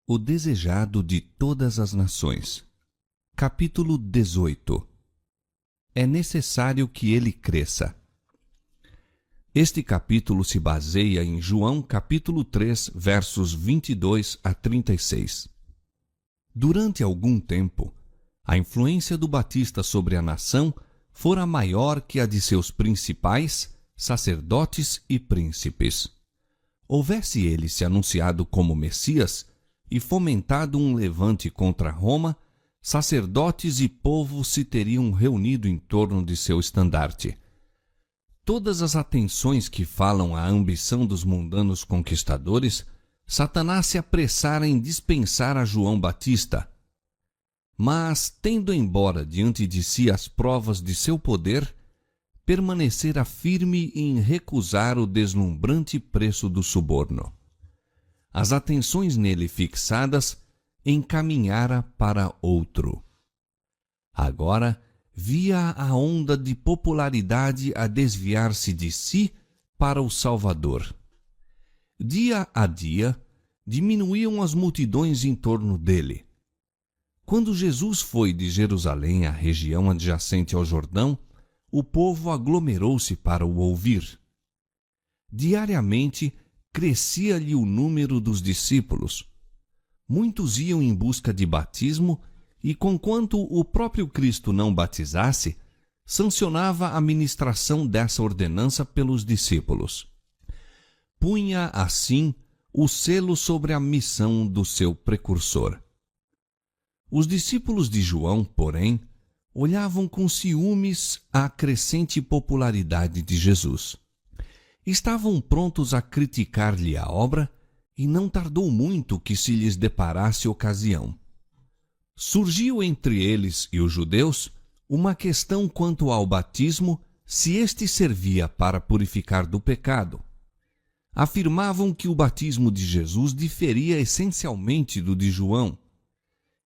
O desejado de todas as nações. Capítulo 18. É necessário que ele cresça. Este capítulo se baseia em João capítulo 3, versos 22 a 36. Durante algum tempo, a influência do Batista sobre a nação fora maior que a de seus principais, sacerdotes e príncipes. Houvesse ele se anunciado como Messias e fomentado um levante contra Roma, sacerdotes e povo se teriam reunido em torno de seu estandarte. Todas as atenções que falam à ambição dos mundanos conquistadores, Satanás se apressara em dispensar a João Batista. Mas, tendo embora diante de si as provas de seu poder, permanecera firme em recusar o deslumbrante preço do suborno. As atenções nele fixadas, encaminhara para outro. Agora, via a onda de popularidade a desviar-se de si para o Salvador. Dia a dia, diminuíam as multidões em torno dele. Quando Jesus foi de Jerusalém à região adjacente ao Jordão, o povo aglomerou-se para o ouvir. Diariamente, crescia-lhe o número dos discípulos. Muitos iam em busca de batismo e, conquanto o próprio Cristo não batizasse, sancionava a ministração dessa ordenança pelos discípulos. Punha, assim, o selo sobre a missão do seu precursor. Os discípulos de João, porém, olhavam com ciúmes a crescente popularidade de Jesus. Estavam prontos a criticar-lhe a obra e não tardou muito que se lhes deparasse ocasião. Surgiu entre eles e os judeus uma questão quanto ao batismo, se este servia para purificar do pecado. Afirmavam que o batismo de Jesus diferia essencialmente do de João.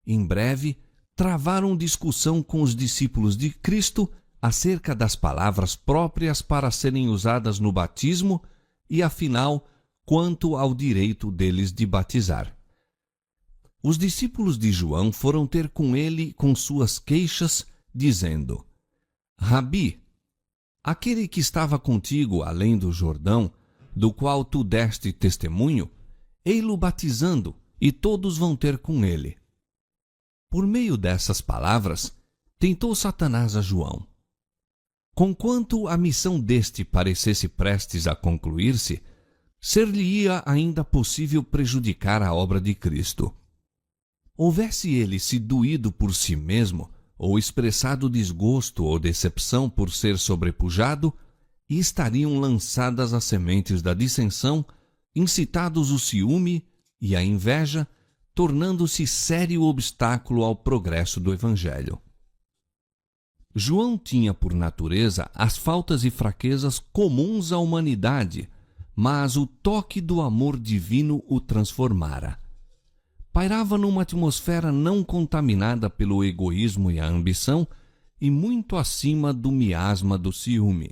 Em breve, travaram discussão com os discípulos de Cristo acerca das palavras próprias para serem usadas no batismo e, afinal, quanto ao direito deles de batizar. Os discípulos de João foram ter com ele com suas queixas, dizendo: Rabi, aquele que estava contigo além do Jordão, do qual tu deste testemunho, ei-lo batizando, e todos vão ter com ele. Por meio dessas palavras, tentou Satanás a João. Conquanto a missão deste parecesse prestes a concluir-se, ser-lhe-ia ainda possível prejudicar a obra de Cristo. Houvesse ele se doído por si mesmo, ou expressado desgosto ou decepção por ser sobrepujado, e estariam lançadas as sementes da dissensão, incitados o ciúme e a inveja, tornando-se sério obstáculo ao progresso do Evangelho. João tinha por natureza as faltas e fraquezas comuns à humanidade, mas o toque do amor divino o transformara. Pairava numa atmosfera não contaminada pelo egoísmo e a ambição e muito acima do miasma do ciúme.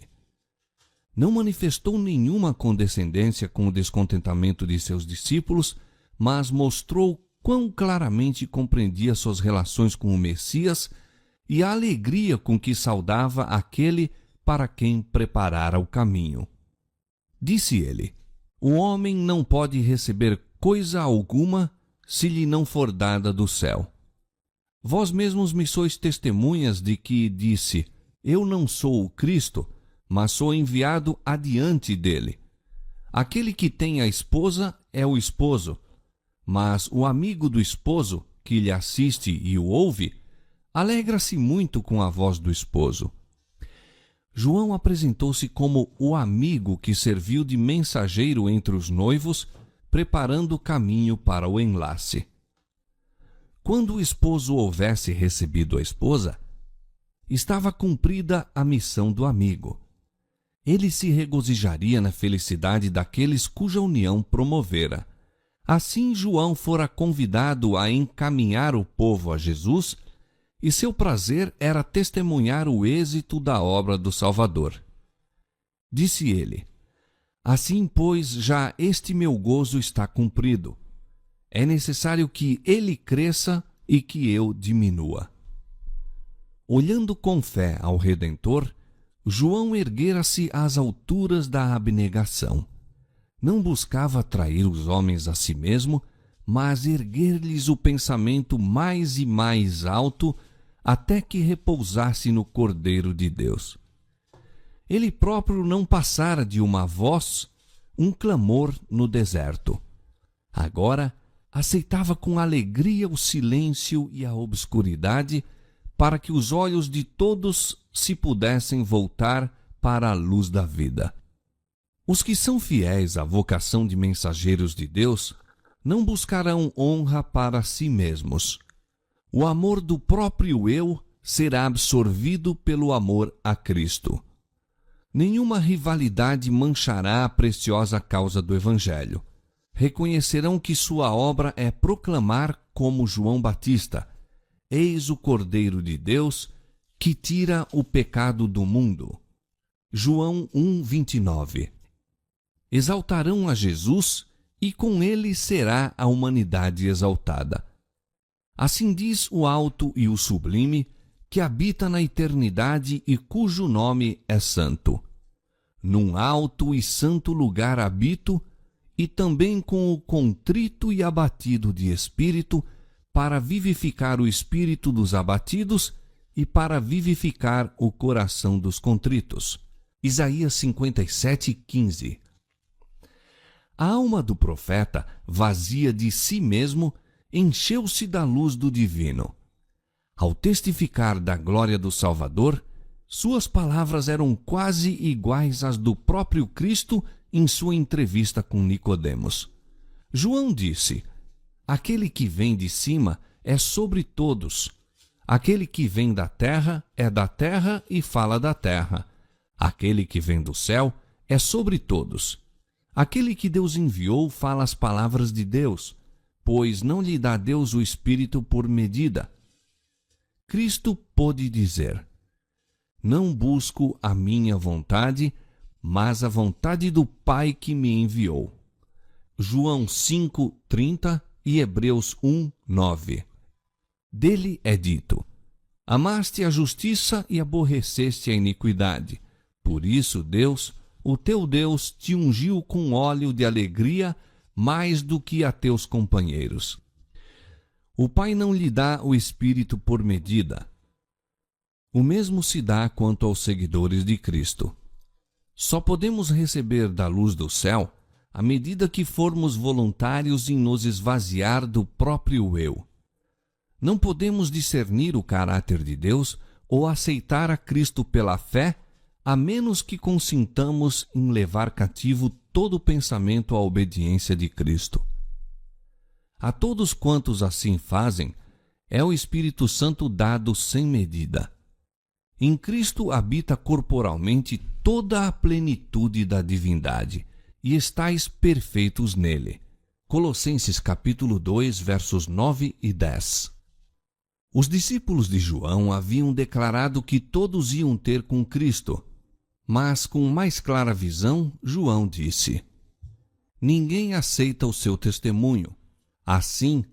Não manifestou nenhuma condescendência com o descontentamento de seus discípulos, mas mostrou quão claramente compreendia suas relações com o Messias e a alegria com que saudava aquele para quem preparara o caminho. Disse ele: O homem não pode receber coisa alguma se lhe não for dada do céu. Vós mesmos me sois testemunhas de que disse: Eu não sou o Cristo, mas sou enviado adiante dele. Aquele que tem a esposa é o esposo, mas o amigo do esposo, que lhe assiste e o ouve, alegra-se muito com a voz do esposo. João apresentou-se como o amigo que serviu de mensageiro entre os noivos, preparando o caminho para o enlace. Quando o esposo houvesse recebido a esposa, estava cumprida a missão do amigo. Ele se regozijaria na felicidade daqueles cuja união promovera. Assim, João fora convidado a encaminhar o povo a Jesus, e seu prazer era testemunhar o êxito da obra do Salvador. Disse ele: Assim, pois, já este meu gozo está cumprido. É necessário que ele cresça e que eu diminua. Olhando com fé ao Redentor, João erguera-se às alturas da abnegação. Não buscava atrair os homens a si mesmo, mas erguer-lhes o pensamento mais e mais alto, até que repousasse no Cordeiro de Deus. Ele próprio não passara de uma voz, um clamor no deserto. Agora, aceitava com alegria o silêncio e a obscuridade, para que os olhos de todos se pudessem voltar para a luz da vida. Os que são fiéis à vocação de mensageiros de Deus não buscarão honra para si mesmos. O amor do próprio eu será absorvido pelo amor a Cristo. Nenhuma rivalidade manchará a preciosa causa do Evangelho. Reconhecerão que sua obra é proclamar como João Batista: Eis o Cordeiro de Deus que tira o pecado do mundo. João 1:29. Exaltarão a Jesus e com ele será a humanidade exaltada. Assim diz o alto e o sublime, que habita na eternidade e cujo nome é santo. Num alto e santo lugar habito, e também com o contrito e abatido de espírito, para vivificar o espírito dos abatidos e para vivificar o coração dos contritos. Isaías 57:15. A alma do profeta, vazia de si mesmo, encheu-se da luz do divino. Ao testificar da glória do Salvador, suas palavras eram quase iguais às do próprio Cristo em sua entrevista com Nicodemos. João disse: Aquele que vem de cima é sobre todos. Aquele que vem da terra é da terra e fala da terra. Aquele que vem do céu é sobre todos. Aquele que Deus enviou fala as palavras de Deus, pois não lhe dá Deus o Espírito por medida. Cristo pôde dizer: Não busco a minha vontade, mas a vontade do Pai que me enviou. João 5:30 e Hebreus 1:9. Dele é dito: Amaste a justiça e aborreceste a iniquidade. Por isso Deus, o teu Deus, te ungiu com óleo de alegria mais do que a teus companheiros. O Pai não lhe dá o Espírito por medida. O mesmo se dá quanto aos seguidores de Cristo. Só podemos receber da luz do céu à medida que formos voluntários em nos esvaziar do próprio eu. Não podemos discernir o caráter de Deus ou aceitar a Cristo pela fé, a menos que consintamos em levar cativo todo pensamento à obediência de Cristo. A todos quantos assim fazem, é o Espírito Santo dado sem medida. Em Cristo habita corporalmente toda a plenitude da divindade, e estáis perfeitos nele. Colossenses capítulo 2, versos 9 e 10. Os discípulos de João haviam declarado que todos iam ter com Cristo, mas com mais clara visão, João disse: Ninguém aceita o seu testemunho. Assim,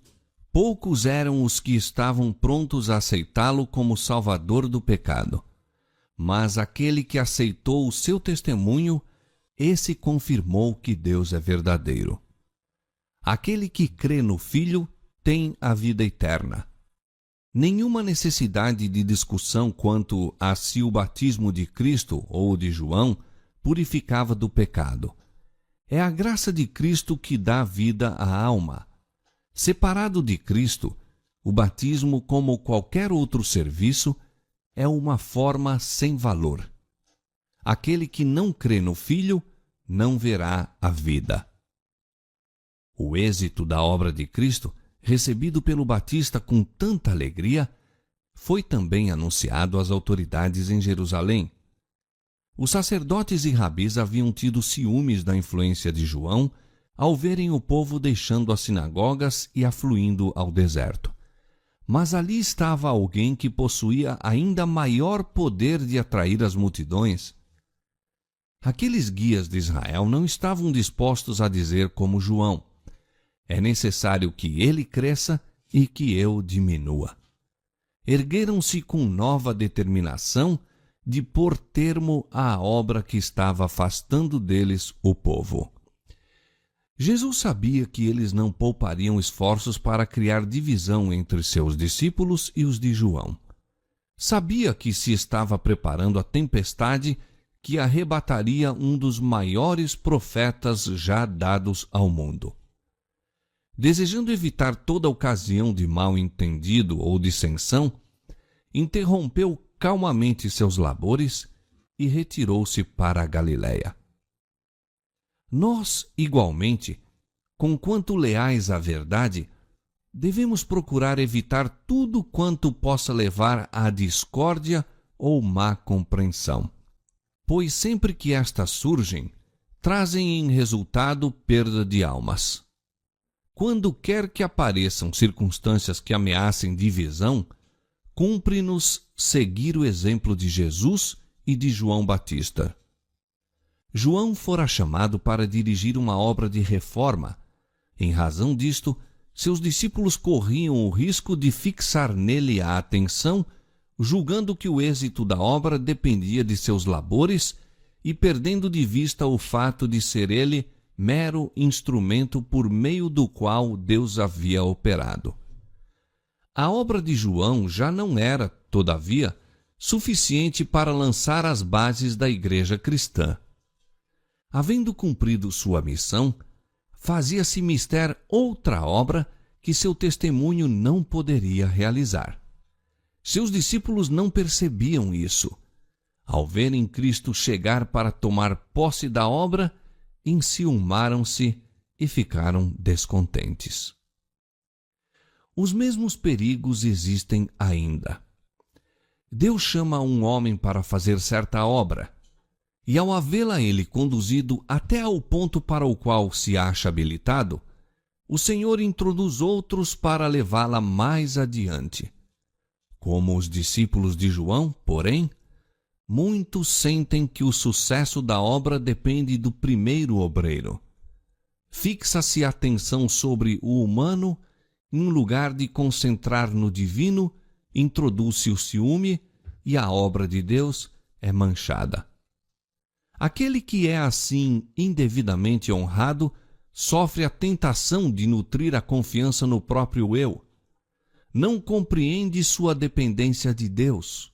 poucos eram os que estavam prontos a aceitá-lo como Salvador do pecado. Mas aquele que aceitou o seu testemunho, esse confirmou que Deus é verdadeiro. Aquele que crê no Filho tem a vida eterna. Nenhuma necessidade de discussão quanto a se o batismo de Cristo ou de João purificava do pecado. É a graça de Cristo que dá vida à alma. Separado de Cristo, o batismo, como qualquer outro serviço, é uma forma sem valor. Aquele que não crê no Filho não verá a vida. O êxito da obra de Cristo, recebido pelo Batista com tanta alegria, foi também anunciado às autoridades em Jerusalém. Os sacerdotes e rabis haviam tido ciúmes da influência de João ao verem o povo deixando as sinagogas e afluindo ao deserto. Mas ali estava alguém que possuía ainda maior poder de atrair as multidões. Aqueles guias de Israel não estavam dispostos a dizer como João: é necessário que ele cresça e que eu diminua. Ergueram-se com nova determinação de pôr termo à obra que estava afastando deles o povo. Jesus sabia que eles não poupariam esforços para criar divisão entre seus discípulos e os de João. Sabia que se estava preparando a tempestade que arrebataria um dos maiores profetas já dados ao mundo. Desejando evitar toda ocasião de mal-entendido ou dissensão, interrompeu calmamente seus labores e retirou-se para a Galiléia. Nós, igualmente, conquanto leais à verdade, devemos procurar evitar tudo quanto possa levar à discórdia ou má compreensão, pois sempre que estas surgem, trazem em resultado perda de almas. Quando quer que apareçam circunstâncias que ameacem divisão, cumpre-nos seguir o exemplo de Jesus e de João Batista. João fora chamado para dirigir uma obra de reforma. Em razão disto, seus discípulos corriam o risco de fixar nele a atenção, julgando que o êxito da obra dependia de seus labores e perdendo de vista o fato de ser ele mero instrumento por meio do qual Deus havia operado. A obra de João já não era, todavia, suficiente para lançar as bases da igreja cristã. Havendo cumprido sua missão, fazia-se mister outra obra que seu testemunho não poderia realizar. Seus discípulos não percebiam isso. Ao verem Cristo chegar para tomar posse da obra, enciumaram-se e ficaram descontentes. Os mesmos perigos existem ainda. Deus chama um homem para fazer certa obra, e ao havê-la ele conduzido até ao ponto para o qual se acha habilitado, o Senhor introduz outros para levá-la mais adiante. Como os discípulos de João, porém, muitos sentem que o sucesso da obra depende do primeiro obreiro. Fixa-se a atenção sobre o humano, em lugar de concentrar no divino, introduz-se o ciúme e a obra de Deus é manchada. Aquele que é assim indevidamente honrado sofre a tentação de nutrir a confiança no próprio eu. Não compreende sua dependência de Deus.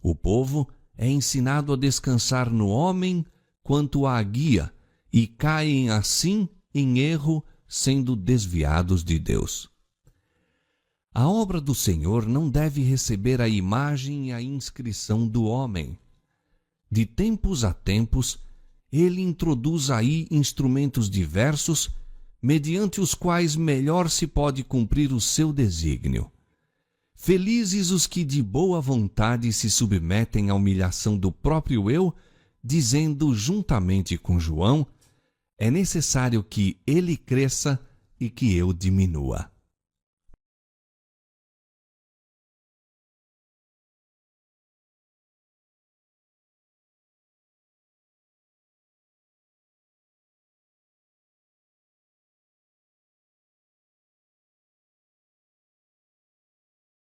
O povo é ensinado a descansar no homem quanto à guia e caem assim em erro, sendo desviados de Deus. A obra do Senhor não deve receber a imagem e a inscrição do homem. De tempos a tempos, ele introduz aí instrumentos diversos, mediante os quais melhor se pode cumprir o seu desígnio. Felizes os que de boa vontade se submetem à humilhação do próprio eu, dizendo juntamente com João, é necessário que ele cresça e que eu diminua.